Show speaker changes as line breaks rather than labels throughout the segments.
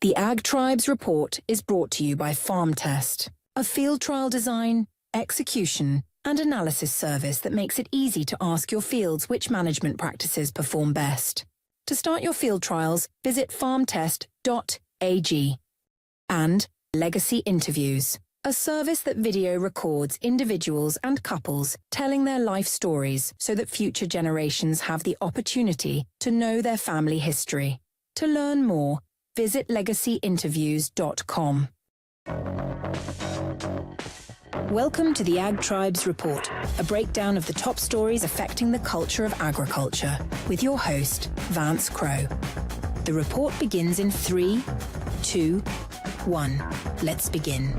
The Ag Tribes Report is brought to you by Farm Test, a field trial design, execution, and analysis service that makes it easy to ask your fields which management practices perform best. To start your field trials, visit farmtest.ag. And Legacy Interviews, a service that video records individuals and couples telling their life stories so that future generations have the opportunity to know their family history. To learn more, visit legacyinterviews.com. Welcome to the Ag Tribes Report, a breakdown of the top stories affecting the culture of agriculture, with your host, Vance Crowe. The report begins in 3, 2, 1. Let's begin.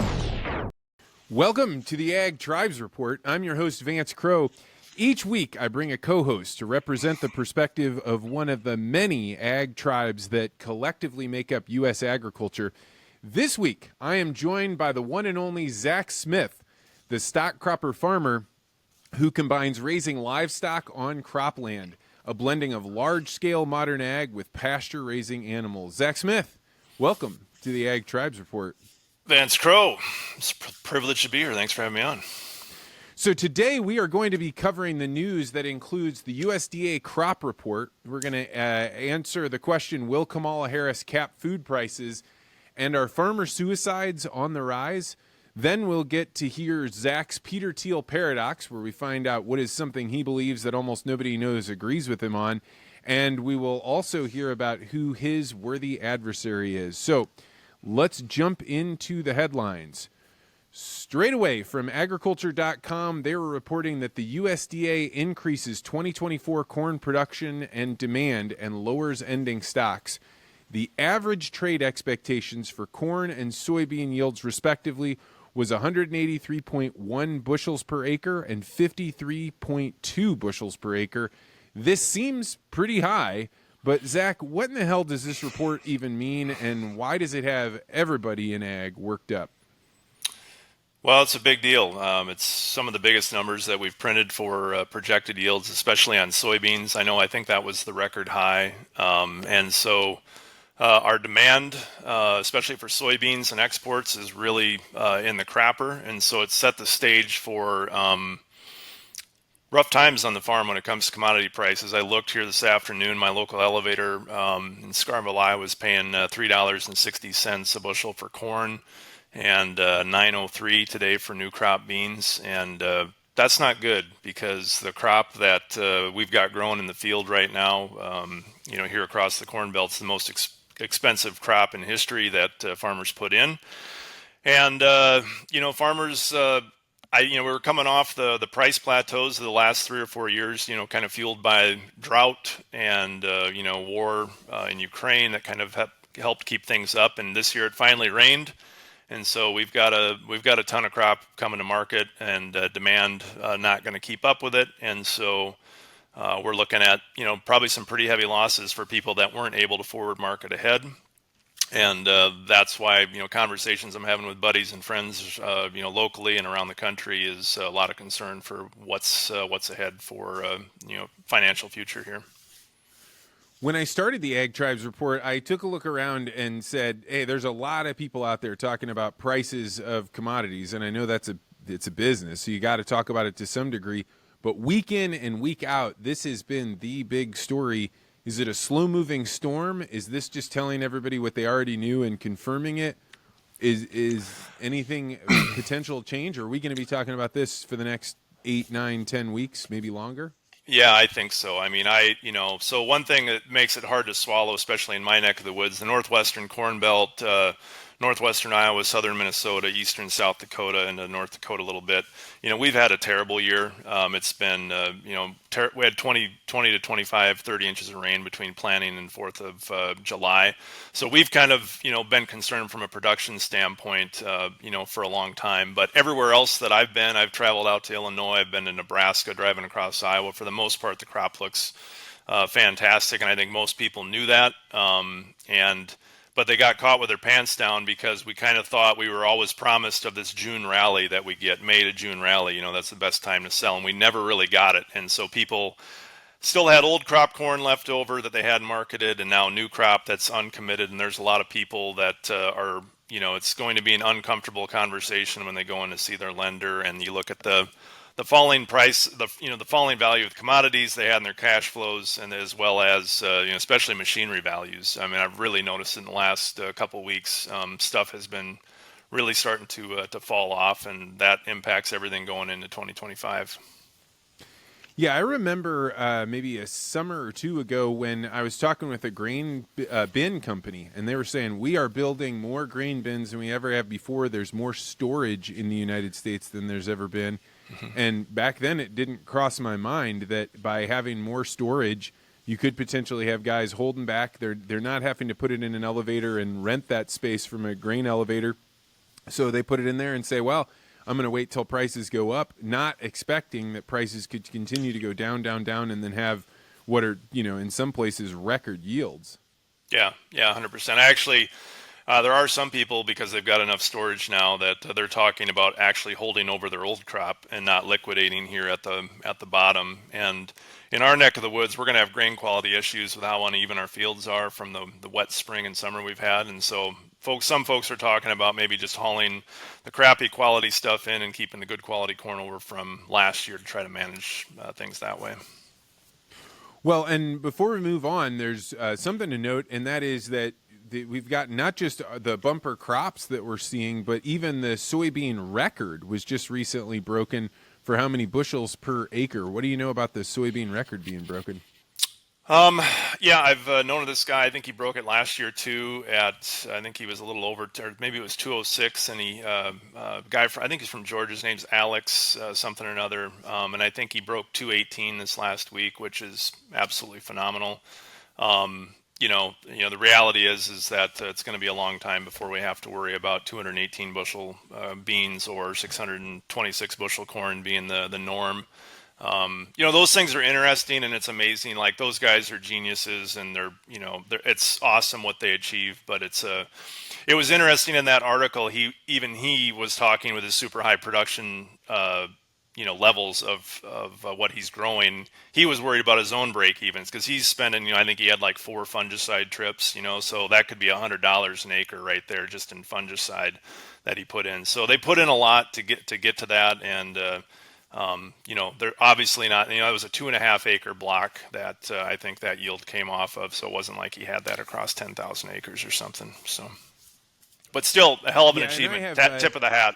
Welcome to the Ag Tribes Report. I'm your host, Vance Crowe. Each week, I bring a co-host to represent the perspective of one of the many ag tribes that collectively make up U.S. agriculture. This week, I am joined by the one and only Zack Smith, the stock cropper farmer who combines raising livestock on cropland, a blending of large-scale modern ag with pasture-raising animals. Zack Smith, welcome to the Ag Tribes Report.
Vance Crowe, it's a privilege to be here. Thanks for having me on.
So today we are going to be covering the news that includes the USDA crop report. We're going to answer the question, will Kamala Harris cap food prices? And are farmer suicides on the rise? Then we'll get to hear Zach's Peter Thiel paradox, where we find out what is something he believes that almost nobody knows agrees with him on. And we will also hear about who his worthy adversary is. So let's jump into the headlines. Straight away from agriculture.com, they were reporting that the USDA increases 2024 corn production and demand and lowers ending stocks. The average trade expectations for corn and soybean yields, respectively, was 183.1 bushels per acre and 53.2 bushels per acre. This seems pretty high, but Zach, what in the hell does this report even mean, and why does it have everybody in ag worked up?
Well, it's a big deal. It's some of the biggest numbers that we've printed for projected yields, especially on soybeans. I think that was the record high. And so our demand, especially for soybeans and exports, is really in the crapper. And so it's set the stage for rough times on the farm when it comes to commodity prices. I looked here this afternoon, my local elevator in Scarville, Iowa was paying $3.60 a bushel for corn, and $9.03 today for new crop beans. And that's not good, because the crop that we've got growing in the field right now, here across the Corn Belt, is the most expensive crop in history that farmers put in. And, farmers, we were coming off the price plateaus of the last 3 or 4 years, kind of fueled by drought and, war in Ukraine that kind of helped keep things up. And this year it finally rained. And so we've got a ton of crop coming to market, and demand not going to keep up with it. And so we're looking at, probably some pretty heavy losses for people that weren't able to forward market ahead. And that's why, conversations I'm having with buddies and friends, locally and around the country, is a lot of concern for what's ahead for, financial future here.
When I started the Ag Tribes Report, I took a look around and said, hey, there's a lot of people out there talking about prices of commodities, and I know it's a business, so you got to talk about it to some degree. But week in and week out, this has been the big story. Is it a slow-moving storm? Is this just telling everybody what they already knew and confirming it? Is anything potential change? Or are we going to be talking about this for the next 8, 9, 10 weeks, maybe longer?
Yeah, I think so. So one thing that makes it hard to swallow, especially in my neck of the woods, the northwestern Corn Belt, northwestern Iowa, southern Minnesota, eastern South Dakota, and North Dakota a little bit. We've had a terrible year. It's been, we had 20 to 25, 30 inches of rain between planting and 4th of July. So we've kind of, been concerned from a production standpoint, for a long time. But everywhere else that I've been, I've traveled out to Illinois, I've been to Nebraska, driving across Iowa. For the most part, the crop looks fantastic, and I think most people knew that. But they got caught with their pants down, because we kind of thought we were always promised of this June rally that we get, May to June rally. That's the best time to sell, and we never really got it. And so people still had old crop corn left over that they hadn't marketed, and now new crop that's uncommitted. And there's a lot of people that are, it's going to be an uncomfortable conversation when they go in to see their lender, and you look at the falling price, the falling value of the commodities they had in their cash flows, and as well as especially machinery values. I mean, I've really noticed in the last couple of weeks, stuff has been really starting to fall off, and that impacts everything going into 2025.
Yeah, I remember maybe a summer or two ago when I was talking with a grain bin company, and they were saying, we are building more grain bins than we ever have before. There's more storage in the United States than there's ever been. And back then it didn't cross my mind that by having more storage, you could potentially have guys holding back. They're not having to put it in an elevator and rent that space from a grain elevator. So they put it in there and say, well, I'm going to wait till prices go up, not expecting that prices could continue to go down, down, down, and then have what are, in some places, record yields.
Yeah, 100%. Actually, there are some people, because they've got enough storage now, that they're talking about actually holding over their old crop and not liquidating here at the bottom. And in our neck of the woods, we're going to have grain quality issues with how uneven our fields are from the wet spring and summer we've had. And so some folks are talking about maybe just hauling the crappy quality stuff in and keeping the good quality corn over from last year to try to manage things that way.
Well, and before we move on, there's something to note, and that is that we've got not just the bumper crops that we're seeing, but even the soybean record was just recently broken for how many bushels per acre. What do you know about the soybean record being broken?
Yeah, I've known of this guy. I think he broke it last year too. I think he was a little over, or maybe it was 206. And I think he's from Georgia. His name's Alex something or another. And I think he broke 218 this last week, which is absolutely phenomenal. The reality is that it's going to be a long time before we have to worry about 218 bushel beans or 626 bushel corn being the norm. Those things are interesting, and it's amazing. Like, those guys are geniuses, and it's awesome what they achieve. But it was interesting in that article. He was talking with his super high production, levels of what he's growing. He was worried about his own break evens because he's spending, I think he had like 4 fungicide trips, so that could be $100 an acre right there just in fungicide that he put in. So they put in a lot to get to that, and they're obviously not, it was a 2.5 acre block that I think that yield came off of. So it wasn't like he had that across 10,000 acres or something. So, but still a hell of an achievement. Tip of the hat.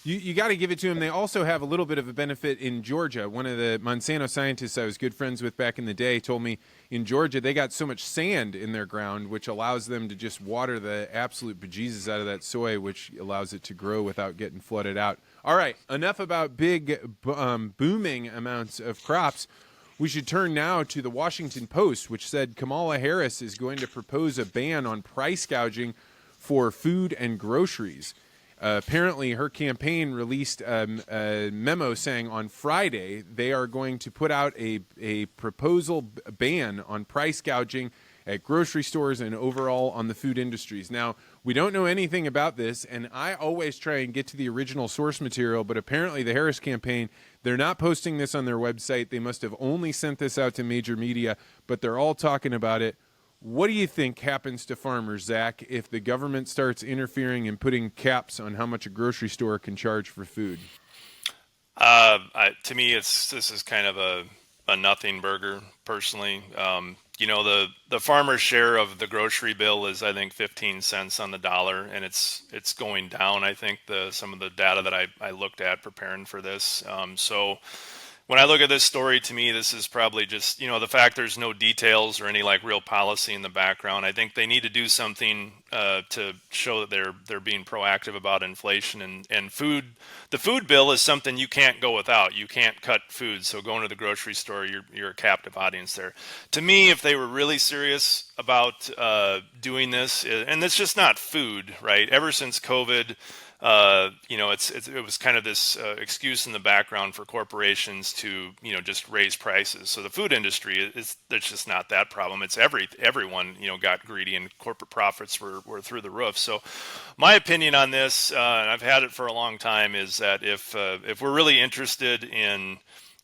You got to give it to him. They also have a little bit of a benefit in Georgia. One of the Monsanto scientists I was good friends with back in the day told me in Georgia they got so much sand in their ground, which allows them to just water the absolute bejesus out of that soy, which allows it to grow without getting flooded out. All right, enough about big booming amounts of crops. We should turn now to the Washington Post, which said Kamala Harris is going to propose a ban on price gouging for food and groceries. Apparently, her campaign released a memo saying on Friday they are going to put out a proposal ban on price gouging at grocery stores and overall on the food industries. Now, we don't know anything about this, and I always try and get to the original source material, but apparently the Harris campaign, they're not posting this on their website. They must have only sent this out to major media, but they're all talking about it. What do you think happens to farmers, Zach, if the government starts interfering and putting caps on how much a grocery store can charge for food?
To me, this is kind of a nothing burger, personally. The farmer's share of the grocery bill is, I think, 15 cents on the dollar, and it's going down. I think some of the data that I looked at preparing for this. So when I look at this story, to me, this is probably just, the fact there's no details or any like real policy in the background. I think they need to do something to show that they're being proactive about inflation and food. The food bill is something you can't go without. You can't cut food. So going to the grocery store, you're a captive audience there. To me, if they were really serious about doing this, and it's just not food, right? Ever since COVID, it was kind of this excuse in the background for corporations to, just raise prices. So the food industry there's just not that problem. It's everyone, got greedy and corporate profits were through the roof. So my opinion on this, and I've had it for a long time, is that if we're really interested in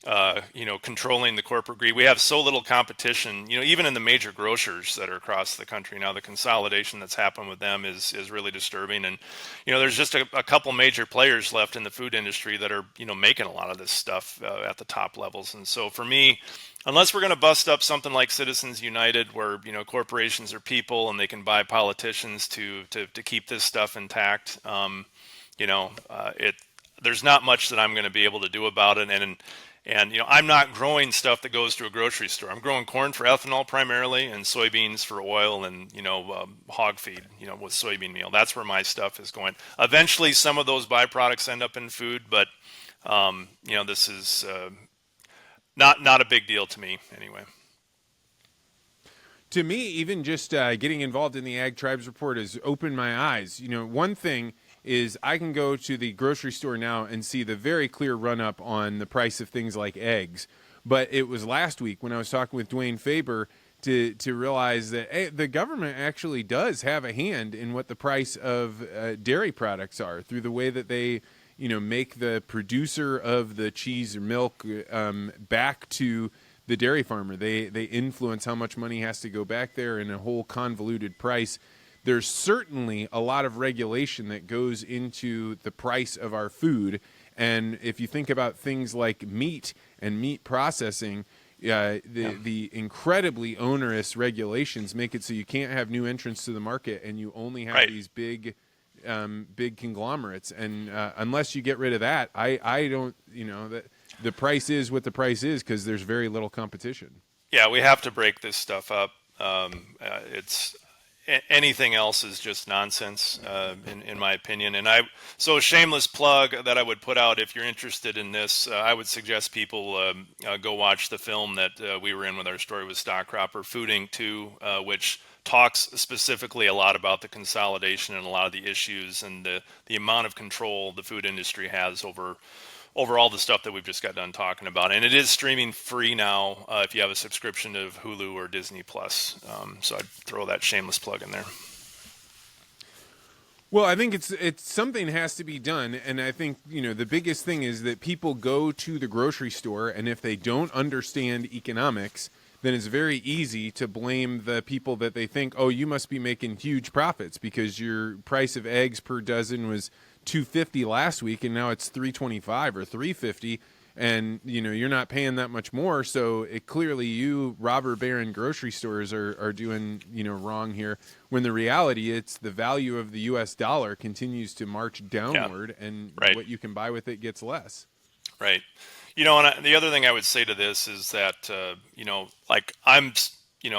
controlling the corporate greed. We have so little competition, even in the major grocers that are across the country now. The consolidation that's happened with them is really disturbing. And there's just a couple major players left in the food industry that are making a lot of this stuff at the top levels. And so for me, unless we're going to bust up something like Citizens United, where corporations are people and they can buy politicians to keep this stuff intact, there's not much that I'm going to be able to do about it. And I'm not growing stuff that goes to a grocery store. I'm growing corn for ethanol primarily, and soybeans for oil, and hog feed, with soybean meal. That's where my stuff is going. Eventually, some of those byproducts end up in food, but this is not a big deal to me anyway.
To me, even just getting involved in the Ag Tribes Report has opened my eyes. One thing is I can go to the grocery store now and see the very clear run-up on the price of things like eggs. But it was last week when I was talking with Dwayne Faber to realize that the government actually does have a hand in what the price of dairy products are through the way that they make the producer of the cheese or milk back to the dairy farmer. They influence how much money has to go back there in a whole convoluted price. There's certainly a lot of regulation that goes into the price of our food. And if you think about things like meat and meat processing, the incredibly onerous regulations make it so you can't have new entrants to the market, and you only have these big conglomerates. And unless you get rid of that, I don't, that the price is what the price is because there's very little competition.
Yeah, we have to break this stuff up. Anything else is just nonsense, in my opinion. And so a shameless plug that I would put out, if you're interested in this, I would suggest people go watch the film that we were in with our story with Stock Cropper, Food Inc. 2, which talks specifically a lot about the consolidation and a lot of the issues and the amount of control the food industry has over all the stuff that we've just got done talking about. And it is streaming free now if you have a subscription to Hulu or Disney Plus. So I'd throw that shameless plug in there.
Well, I think it's something has to be done, and I think the biggest thing is that people go to the grocery store, and if they don't understand economics, then it's very easy to blame the people that they think, oh, you must be making huge profits because your price of eggs per dozen was $2.50 last week and now it's $3.25 or $3.50, and you're not paying that much more. So clearly you robber baron grocery stores are doing wrong here, when the reality it's the value of the US dollar continues to march downward, and what you can buy with it gets less.
Right. And the other thing I would say to this is that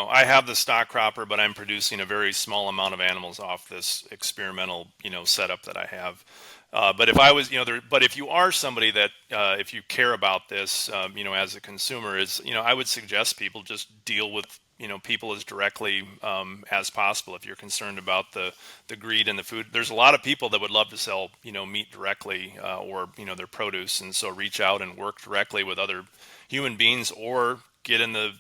I have the stock cropper, but I'm producing a very small amount of animals off this experimental, setup that I have. But if I was, but if you are somebody that, if you care about this, as a consumer, I would suggest people just deal with, people as directly as possible. If you're concerned about the greed in the food, there's a lot of people that would love to sell, meat directly or, their produce. And so reach out and work directly with other human beings, or get in the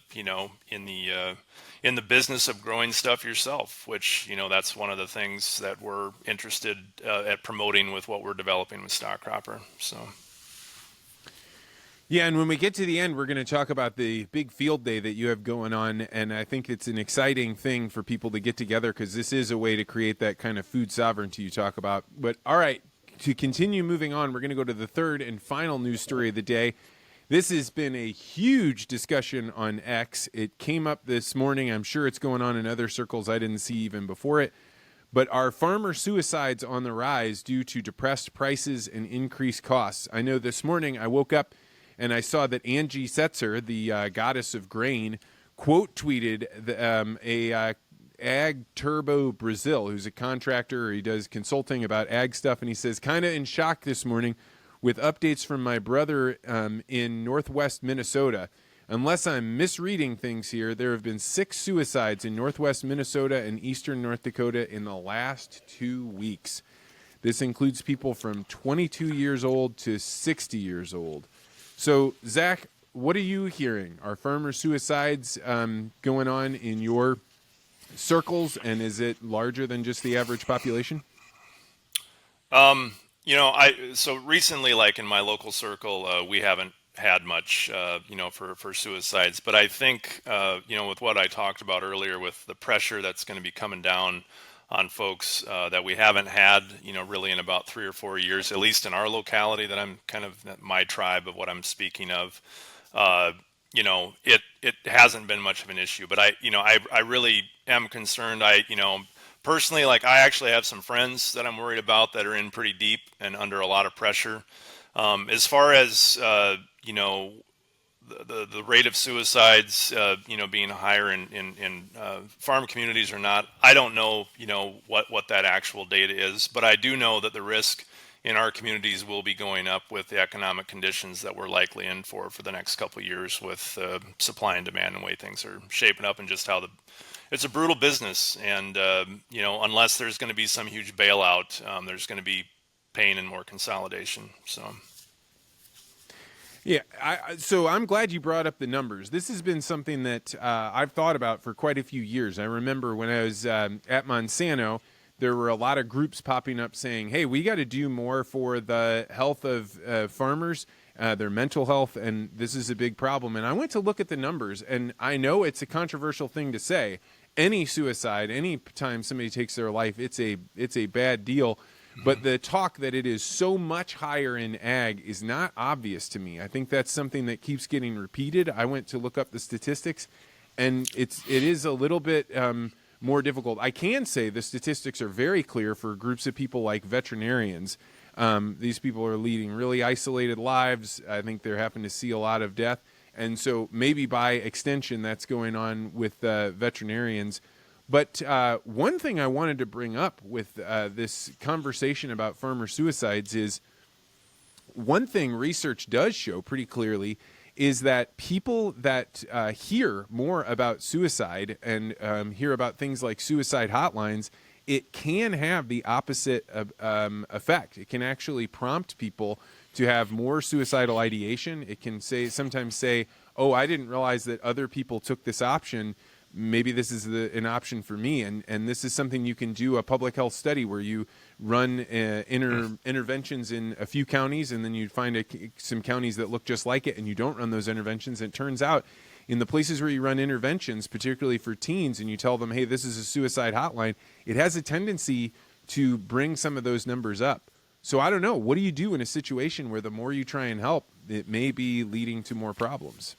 business of growing stuff yourself, which that's one of the things that we're interested at promoting with what we're developing with Stock Cropper. So
yeah, and when we get to the end, we're going to talk about the big field day that you have going on, and I think it's an exciting thing for people to get together because this is a way to create that kind of food sovereignty you talk about. But all right, to continue moving on, we're going to go to the third and final news story of the day. This has been a huge discussion on X. It came up this morning. I'm sure it's going on in other circles I didn't see even before it. But are farmer suicides on the rise due to depressed prices and increased costs? I know this morning I woke up and I saw that Angie Setzer, the goddess of grain, quote tweeted Ag Turbo Brazil, who's a contractor. He does consulting about ag stuff. And he says, kind of in shock this morning with updates from my brother in northwest Minnesota. Unless I'm misreading things here, there have been 6 suicides in northwest Minnesota and eastern North Dakota in the last 2 weeks. This includes people from 22 years old to 60 years old. So, Zach, what are you hearing? Are farmer suicides going on in your circles, and is it larger than just the average population?
So recently, like in my local circle, we haven't had much, for suicides. But I think, with what I talked about earlier, with the pressure that's going to be coming down on folks that we haven't had, really in about 3 or 4 years, at least in our locality that I'm kind of my tribe of what I'm speaking of. It hasn't been much of an issue, but I really am concerned. Personally, like I actually have some friends that I'm worried about that are in pretty deep and under a lot of pressure. As far as the rate of suicides, being higher in farm communities or not, I don't know, what that actual data is, but I do know that the risk in our communities will be going up with the economic conditions that we're likely in for the next couple of years with supply and demand and the way things are shaping up and just how it's a brutal business. And, unless there's going to be some huge bailout, there's going to be pain and more consolidation. So.
Yeah, so I'm glad you brought up the numbers. This has been something that I've thought about for quite a few years. I remember when I was at Monsanto, there were a lot of groups popping up saying, hey, we got to do more for the health of farmers, their mental health, and this is a big problem. And I went to look at the numbers, and I know it's a controversial thing to say. Any suicide, any time somebody takes their life, it's a bad deal. But the talk that it is so much higher in ag is not obvious to me. I think that's something that keeps getting repeated. I went to look up the statistics, and it is a little bit more difficult. I can say the statistics are very clear for groups of people like veterinarians. These people are leading really isolated lives. I think they're having to see a lot of death. And so maybe by extension that's going on with veterinarians. But one thing I wanted to bring up with this conversation about farmer suicides is one thing research does show pretty clearly is that people that hear more about suicide and hear about things like suicide hotlines, it can have the opposite effect. It can actually prompt people to have more suicidal ideation. It can sometimes say, oh, I didn't realize that other people took this option. Maybe this is an option for me. And this is something you can do a public health study where you run interventions in a few counties, and then you find some counties that look just like it, and you don't run those interventions. And it turns out in the places where you run interventions, particularly for teens, and you tell them, hey, this is a suicide hotline, it has a tendency to bring some of those numbers up. So I don't know. What do you do in a situation where the more you try and help, it may be leading to more problems?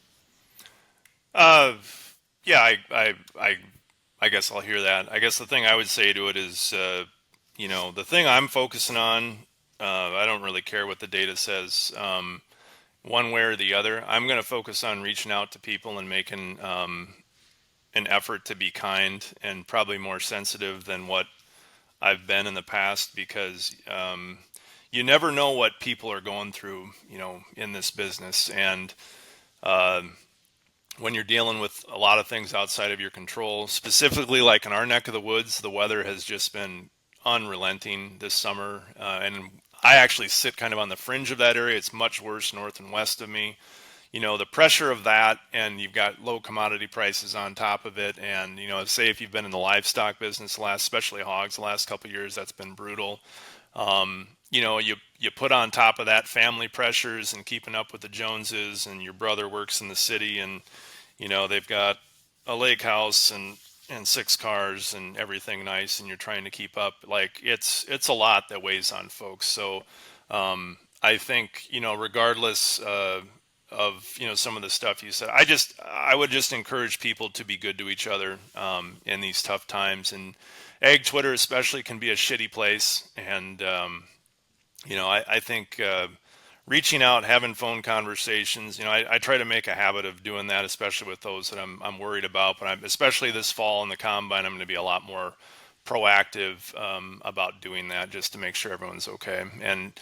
Yeah, I guess I'll hear that. I guess the thing I would say to it is, the thing I'm focusing on, I don't really care what the data says, one way or the other. I'm going to focus on reaching out to people and making an effort to be kind and probably more sensitive than what I've been in the past, because you never know what people are going through, in this business. And when you're dealing with a lot of things outside of your control, specifically like in our neck of the woods, the weather has just been unrelenting this summer. And I actually sit kind of on the fringe of that area. It's much worse north and west of me. The pressure of that, and you've got low commodity prices on top of it. And, say if you've been in the livestock business, especially hogs, the last couple of years, that's been brutal. You put on top of that family pressures and keeping up with the Joneses, and your brother works in the city, and they've got a lake house and 6 cars and everything nice, and you're trying to keep up. Like it's a lot that weighs on folks. So I think regardless of some of the stuff you said, I would just encourage people to be good to each other in these tough times. And Ag Twitter especially can be a shitty place, and I think reaching out, having phone conversations, I try to make a habit of doing that, especially with those that I'm worried about. But especially this fall in the combine, I'm going to be a lot more proactive about doing that, just to make sure everyone's okay. And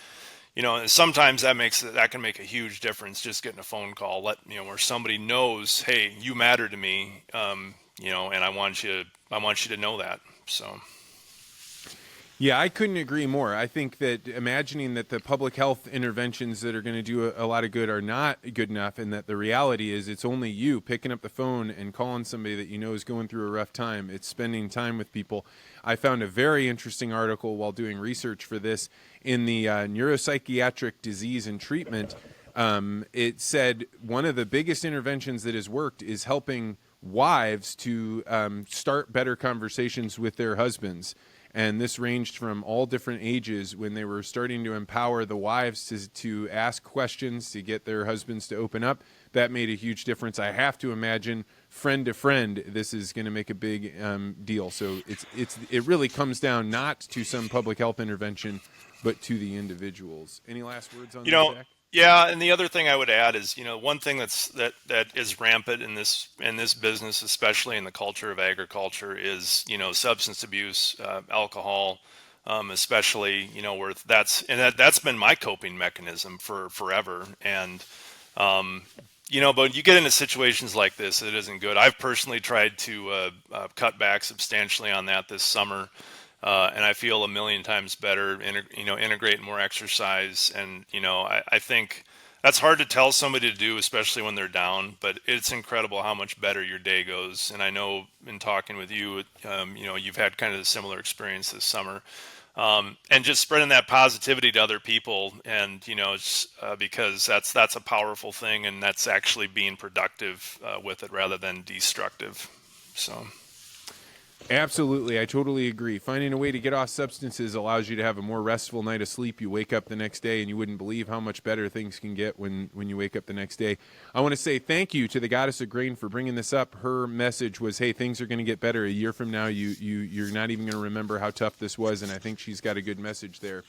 sometimes that can make a huge difference. Just getting a phone call, where somebody knows, hey, you matter to me, and I want you to know that. So.
Yeah, I couldn't agree more. I think that imagining that the public health interventions that are going to do a lot of good are not good enough, and that the reality is it's only you picking up the phone and calling somebody that you know is going through a rough time. It's spending time with people. I found a very interesting article while doing research for this in the Neuropsychiatric Disease and Treatment It said one of the biggest interventions that has worked is helping wives to start better conversations with their husbands. And this ranged from all different ages when they were starting to empower the wives to ask questions, to get their husbands to open up. That made a huge difference. I have to imagine friend to friend, this is going to make a big deal. So it really comes down not to some public health intervention, but to the individuals. Any last words on this, Zach?
Yeah, and the other thing I would add is, one thing that is rampant in this business, especially in the culture of agriculture, is substance abuse, alcohol, especially where that's been my coping mechanism for forever. And but you get into situations like this, it isn't good. I've personally tried to cut back substantially on that this summer. And I feel a million times better, integrate more exercise. And, I think that's hard to tell somebody to do, especially when they're down, but it's incredible how much better your day goes. And I know in talking with you, you've had kind of a similar experience this summer. And just spreading that positivity to other people. And, because that's a powerful thing, and that's actually being productive with it rather than destructive. So.
Absolutely. I totally agree. Finding a way to get off substances allows you to have a more restful night of sleep. You wake up the next day and you wouldn't believe how much better things can get when you wake up the next day. I want to say thank you to the Goddess of Grain for bringing this up. Her message was, hey, things are going to get better. A year from now, you're not even going to remember how tough this was, and I think she's got a good message there.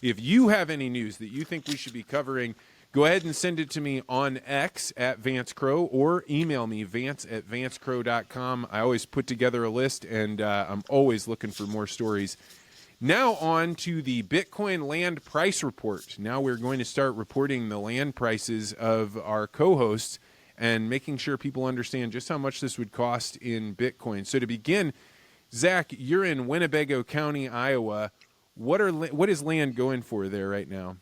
If you have any news that you think we should be covering, go ahead and send it to me on X at Vance Crow, or email me, vance@vancecrow.com. I always put together a list, and I'm always looking for more stories. Now on to the Bitcoin land price report. Now we're going to start reporting the land prices of our co-hosts and making sure people understand just how much this would cost in Bitcoin. So to begin, Zach, you're in Winnebago County, Iowa. What is land going for there right now?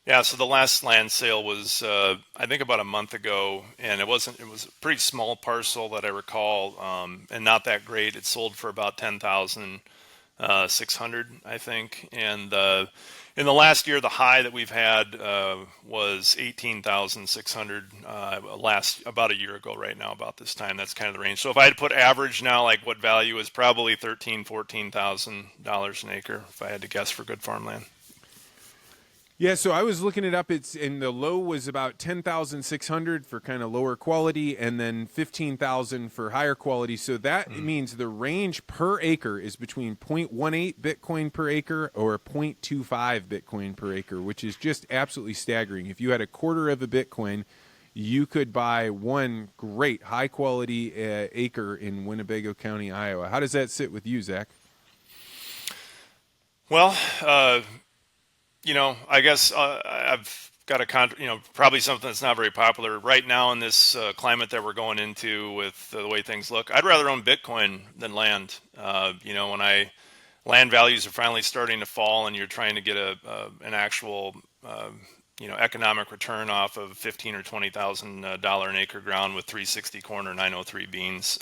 Yeah, so the last land sale was, I think, about a month ago, and it was a pretty small parcel that I recall, and not that great. It sold for about 10,600, I think, and in the last year, the high that we've had was 18,600 about a year ago. Right now, about this time, that's kind of the range. So if I had to put average now, like what value is probably $14,000 an acre, if I had to guess, for good farmland.
Yeah, so I was looking it up. It's in the low was about 10,600 for kind of lower quality, and then 15,000 for higher quality. So that means the range per acre is between 0.18 Bitcoin per acre or 0.25 Bitcoin per acre, which is just absolutely staggering. If you had a quarter of a Bitcoin, you could buy one great high quality acre in Winnebago County, Iowa. How does that sit with you, Zach?
Well, I guess I've got probably something that's not very popular right now in this climate that we're going into with the way things look. I'd rather own Bitcoin than land. When land values are finally starting to fall and you're trying to get an actual, economic return off of $15,000 or $20,000 an acre ground with 360 corn or 903 beans.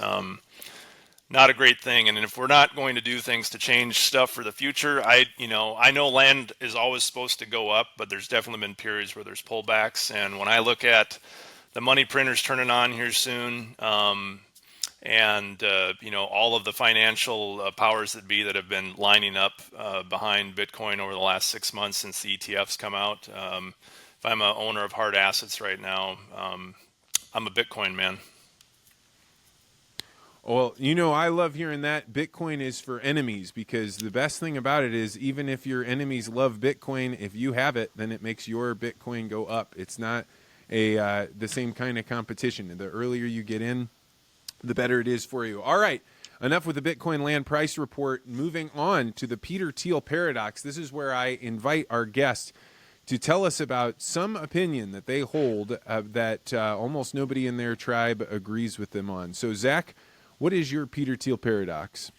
Not a great thing. And if we're not going to do things to change stuff for the future, I know land is always supposed to go up, but there's definitely been periods where there's pullbacks. And when I look at the money printers turning on here soon, and all of the financial powers that be that have been lining up behind Bitcoin over the last 6 months since the ETFs come out, if I'm an owner of hard assets right now, I'm a Bitcoin man.
Well, I love hearing that. Bitcoin is for enemies, because the best thing about it is even if your enemies love Bitcoin, if you have it, then it makes your Bitcoin go up. It's not the same kind of competition. The earlier you get in, the better it is for you. All right, enough with the Bitcoin land price report. Moving on to the Peter Thiel paradox. This is where I invite our guest to tell us about some opinion that they hold that almost nobody in their tribe agrees with them on. So, Zach, what is your Peter Thiel paradox?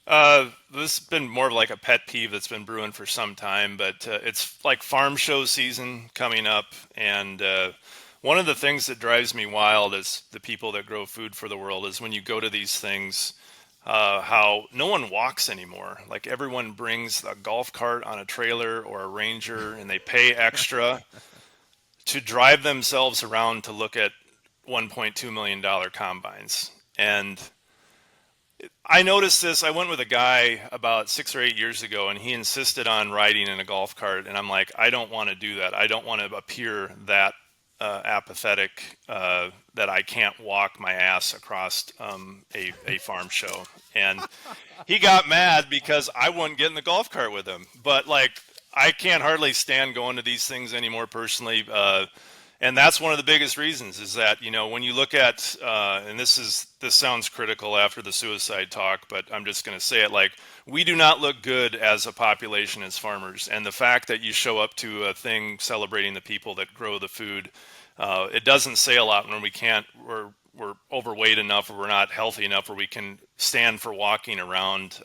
This has been more of like a pet peeve that's been brewing for some time, but it's like farm show season coming up. And one of the things that drives me wild as the people that grow food for the world is when you go to these things, how no one walks anymore. Like everyone brings a golf cart on a trailer or a Ranger, and they pay extra to drive themselves around to look at $1.2 million combines. And I noticed this. I went with a guy about 6 or 8 years ago, and he insisted on riding in a golf cart. And I'm like, I don't want to do that. I don't want to appear that apathetic that I can't walk my ass across a farm show. And he got mad because I wouldn't get in the golf cart with him. But like, I can't hardly stand going to these things anymore personally. And that's one of the biggest reasons is that, when you look at, and this sounds critical after the suicide talk, but I'm just going to say it, like, we do not look good as a population as farmers. And the fact that you show up to a thing celebrating the people that grow the food, it doesn't say a lot when we're overweight enough or we're not healthy enough where we can stand for walking around,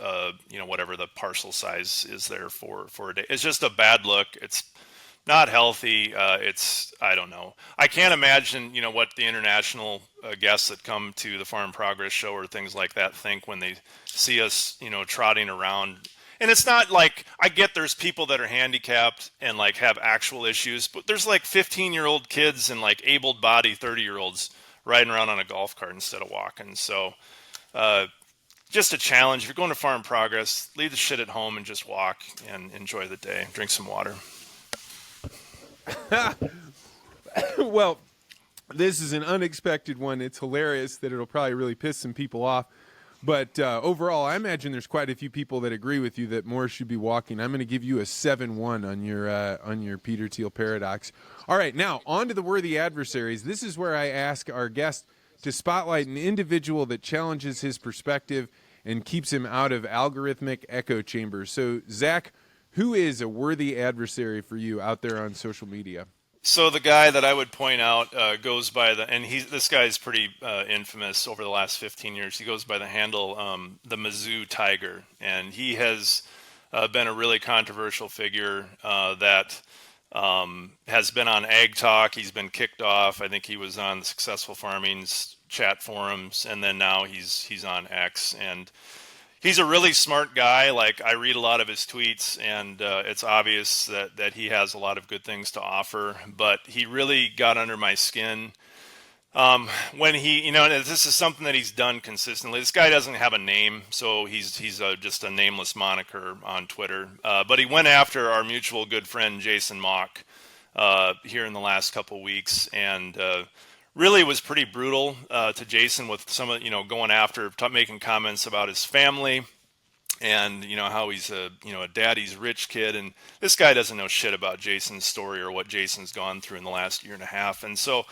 whatever the parcel size is there for a day. It's just a bad look. It's not healthy. I don't know. I can't imagine, what the international guests that come to the Farm Progress Show or things like that think when they see us, trotting around. And it's not like, I get there's people that are handicapped and like have actual issues, but there's like 15-year-old kids and like able-bodied 30-year-olds riding around on a golf cart instead of walking. So just a challenge. If you're going to Farm Progress, leave the shit at home and just walk and enjoy the day. Drink some water.
Well, this is an unexpected one. It's hilarious that it'll probably really piss some people off. But overall, I imagine there's quite a few people that agree with you that more should be walking. I'm going to give you a 7-1 on your Peter Thiel paradox. All right, now on to the worthy adversaries. This is where I ask our guest to spotlight an individual that challenges his perspective and keeps him out of algorithmic echo chambers. So, Zach, who is a worthy adversary for you out there on social media?
So the guy that I would point out goes by this guy is pretty infamous over the last 15 years. He goes by the handle the Mizzou Tiger, and he has been a really controversial figure that has been on Ag Talk. He's been kicked off. I think he was on the Successful Farming's chat forums, and then now he's on X. And he's a really smart guy. Like, I read a lot of his tweets, and it's obvious that he has a lot of good things to offer. But he really got under my skin when he, and this is something that he's done consistently. This guy doesn't have a name, so he's just a nameless moniker on Twitter. But he went after our mutual good friend Jason Mock here in the last couple weeks, and really was pretty brutal to Jason with some of, going after, making comments about his family and, how he's a daddy's rich kid. And this guy doesn't know shit about Jason's story or what Jason's gone through in the last year and a half. And so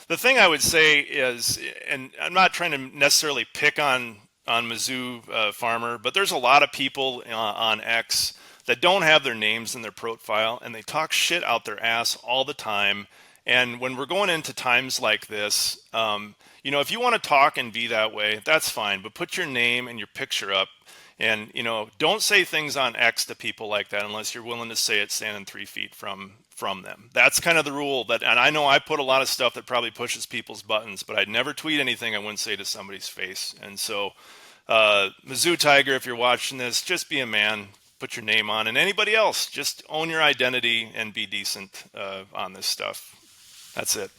the thing I would say is, and I'm not trying to necessarily pick on Mizzou Farmer, but there's a lot of people on X that don't have their names in their profile, and they talk shit out their ass all the time. And when we're going into times like this, if you want to talk and be that way, that's fine. But put your name and your picture up. And, don't say things on X to people like that unless you're willing to say it standing 3 feet from them. That's kind of the rule. And I know I put a lot of stuff that probably pushes people's buttons, but I'd never tweet anything I wouldn't say to somebody's face. And so, Mizzou Tiger, if you're watching this, just be a man. Put your name on. And anybody else, just own your identity and be decent on this stuff. That's it.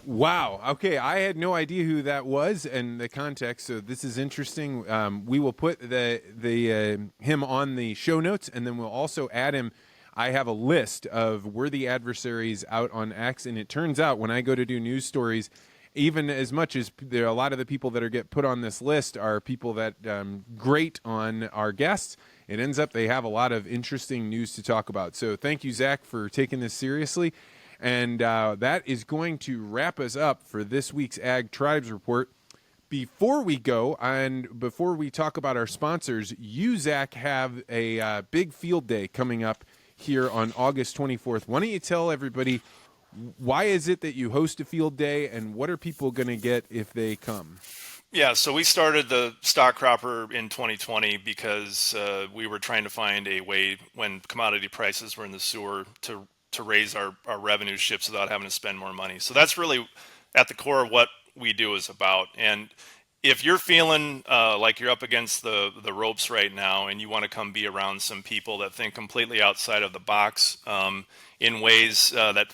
Wow. Okay, I had no idea who that was and the context, so this is interesting. We will put him on the show notes, and then we'll also add him. I have a list of worthy adversaries out on X, and it turns out when I go to do news stories, even as much as there are a lot of the people that get put on this list are people that grate on our guests, it ends up they have a lot of interesting news to talk about. So thank you, Zach, for taking this seriously. And that is going to wrap us up for this week's Ag Tribes Report. Before we go, and before we talk about our sponsors, you, Zach, have a big field day coming up here on August 24th. Why don't you tell everybody, why is it that you host a field day, and what are people going to get if they come?
Yeah, so we started the stock cropper in 2020 because we were trying to find a way when commodity prices were in the sewer to raise our revenue ships without having to spend more money. So that's really at the core of what we do is about. And if you're feeling like you're up against the ropes right now and you want to come be around some people that think completely outside of the box in ways that,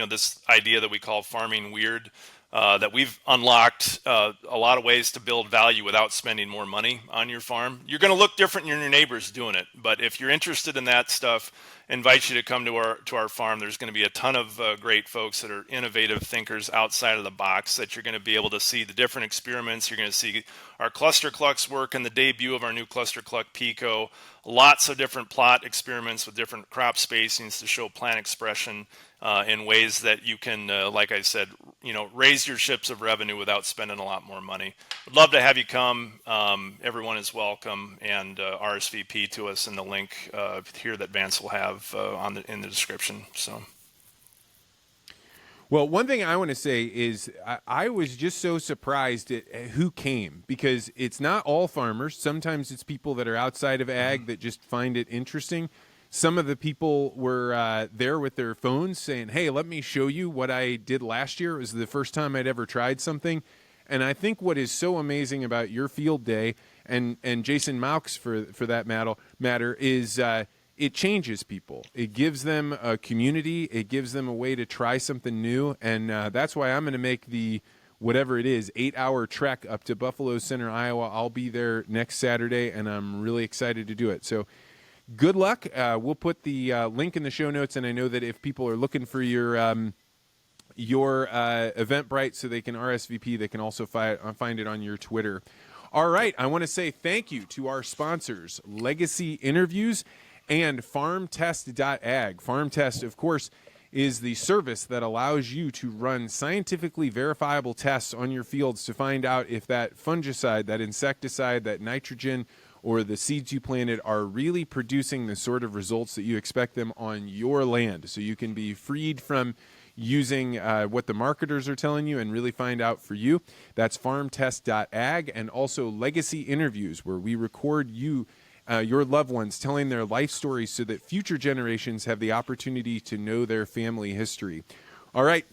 this idea that we call farming weird, that we've unlocked a lot of ways to build value without spending more money on your farm. You're going to look different than your neighbors doing it, but if you're interested in that stuff, I invite you to come to our farm. There's going to be a ton of great folks that are innovative thinkers outside of the box that you're going to be able to see the different experiments. You're going to see our cluster clucks work and the debut of our new cluster cluck Pico. Lots of different plot experiments with different crop spacings to show plant expression in ways that you can, like I said, raise your ships of revenue without spending a lot more money. Would love to have you come. Everyone is welcome, and RSVP to us in the link here that Vance will have in the description. So.
Well, one thing I want to say is I was just so surprised at who came, because it's not all farmers. Sometimes it's people that are outside of ag that just find it interesting. Some of the people were there with their phones saying, hey, let me show you what I did last year. It was the first time I'd ever tried something. And I think what is so amazing about your field day and Jason Maux for that matter is it changes people. It gives them a community. It gives them a way to try something new. And that's why I'm going to make the, whatever it is, 8-hour trek up to Buffalo Center, Iowa. I'll be there next Saturday, and I'm really excited to do it. So good luck. We'll put the link in the show notes, and I know that if people are looking for your Eventbrite so they can RSVP, they can also find it on your Twitter. All right, I want to say thank you to our sponsors, Legacy Interviews and FarmTest.ag. FarmTest, of course, is the service that allows you to run scientifically verifiable tests on your fields to find out if that fungicide, that insecticide, that nitrogen, or the seeds you planted are really producing the sort of results that you expect them on your land. So you can be freed from using what the marketers are telling you and really find out for you. That's farmtest.ag, and also Legacy Interviews, where we record your loved ones telling their life stories so that future generations have the opportunity to know their family history. All right.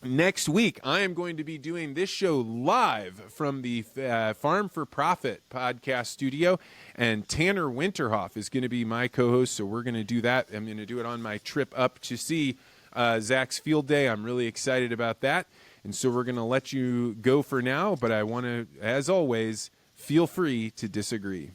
Next week, I am going to be doing this show live from the Farm for Profit podcast studio, and Tanner Winterhoff is going to be my co-host, so we're going to do that. I'm going to do it on my trip up to see Zach's field day. I'm really excited about that, and so we're going to let you go for now, but I want to, as always, feel free to disagree.